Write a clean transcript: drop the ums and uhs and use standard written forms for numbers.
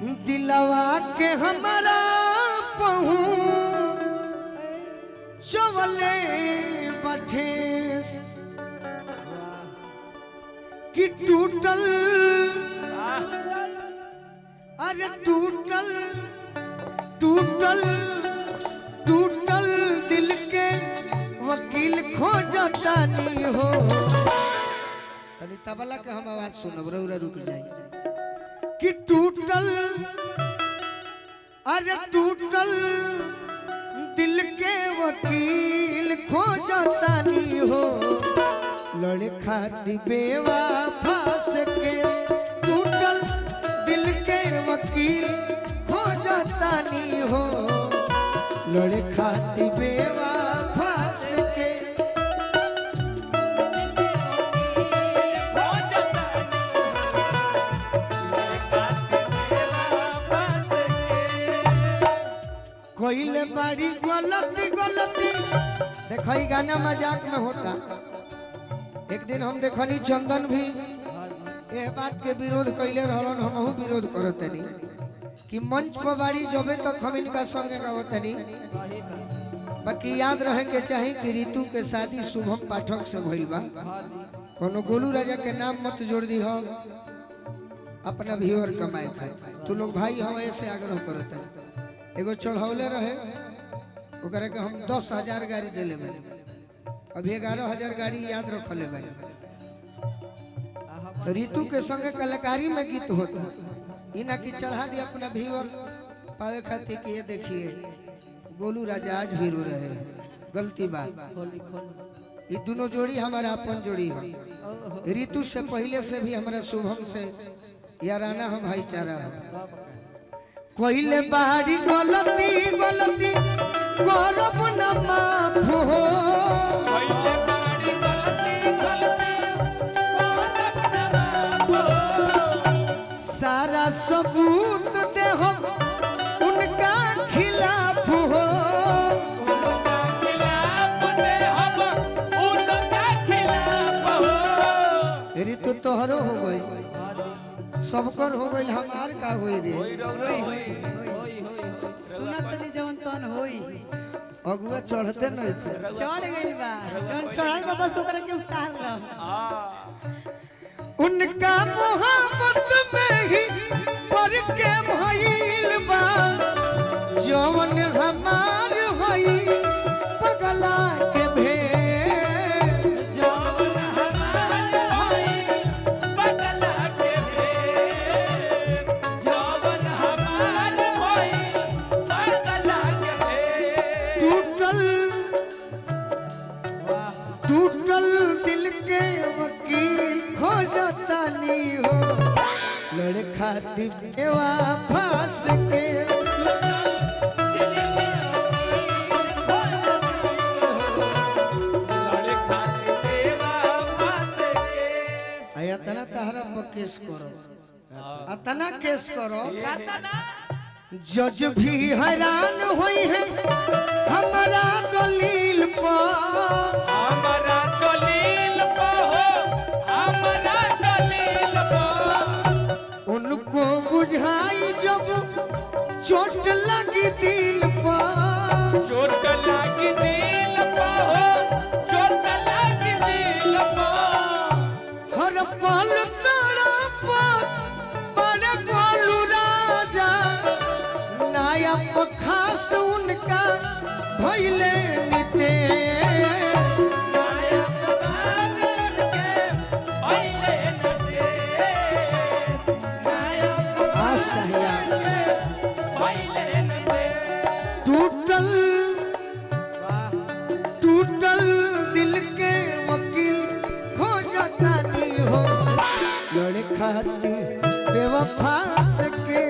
दिलवा के हमारा चवले बठे कि टूटल अरे टूटल टूटल टूटल दिल के वकील खोजता नहीं हो। तनी तबला के हम आवाज सुनब रउरा रुक जाई कि टूटल अरे टूटल दिल के वकील खोजता नहीं हो। लड़े खाती बेवफा से के टूटल दिल के वकील खोजता नहीं हो। लड़े खाती बेवफा से के कोइले बाड़ी गलती गलती देखो ये गाना मजाक में होता। एक दिन हम देखनी चंदन भी ये बात के विरोध कैले रहलन हमहू विरोध करतनी कि मंच पर बाड़ी जबे तक हम इनका संग गावतनी। बाकी याद रहे के चाहे कि ऋतु के शादी शुभम पाठक से भइल बा। कोनो गोलू राजा के नाम मत जोड़ दी हो अपना व्यूअर कमाए खाए। तू लोग भाई हो ऐसे आग्रह करते एगो चढ़ौले रहे ओकरा के हम 10,000 गाड़ी दिले बने अभी 11,000 गाड़ी याद रखले बने। तो ऋतु के संगे कलाकारी में गीत होता इना की चढ़ा दी अपना व्यूअर पावे खातिर कि ये देखिए गोलू राजा आज भी रो रहे हैं। गलती बात ये दोनों जोड़ी हमारा अपन जोड़ी है। ऋतु से पहले से भी हमारा शुभम से याराना हम भाईचारा है। कोइले बाहरी गलती गलती करब न माफ हो। कोइले बाहरी गलती गलती करब न माफ हो। सारा सबूत दे हम उनका खिलाफ हो। उनका खिलाफ दे हम उनका खिलाफ हो। ऋतु तोहरो हो गई सबकर हो गई हमार का होई रे सुना तनी जवन तन होई अगुआ चढ़ते नहीं चढ़ गइल बा जवन चढ़ल बा बस ओकरा के उतार ल। उनका मोहब्बत में ही पर के भइल बा जवन हमार होई पगला के भेल। जवन हमार होई पगला के भेल। जवन हमार होई पगला के भेल। टूटल दिल के वकील खोजता नहीं हो। लड़े खाती बेवफा से के आया तना तहरा पर केस करो अतना केस करो जज भी हैरान होई है हमारा दलील पर। हमारा दलील पर हो हमारा दलील पर उनको बुझाई जब चोट लगी दिल पर। चोट लगी दिल पर हो चोट लगी दिल पर हर पल तड़प बड़े गोलू राजा नायक खास उनका भइले निते। टूटल टूटल दिल के वकील खोजता नहीं हो। लड़े खाती बेवफा से के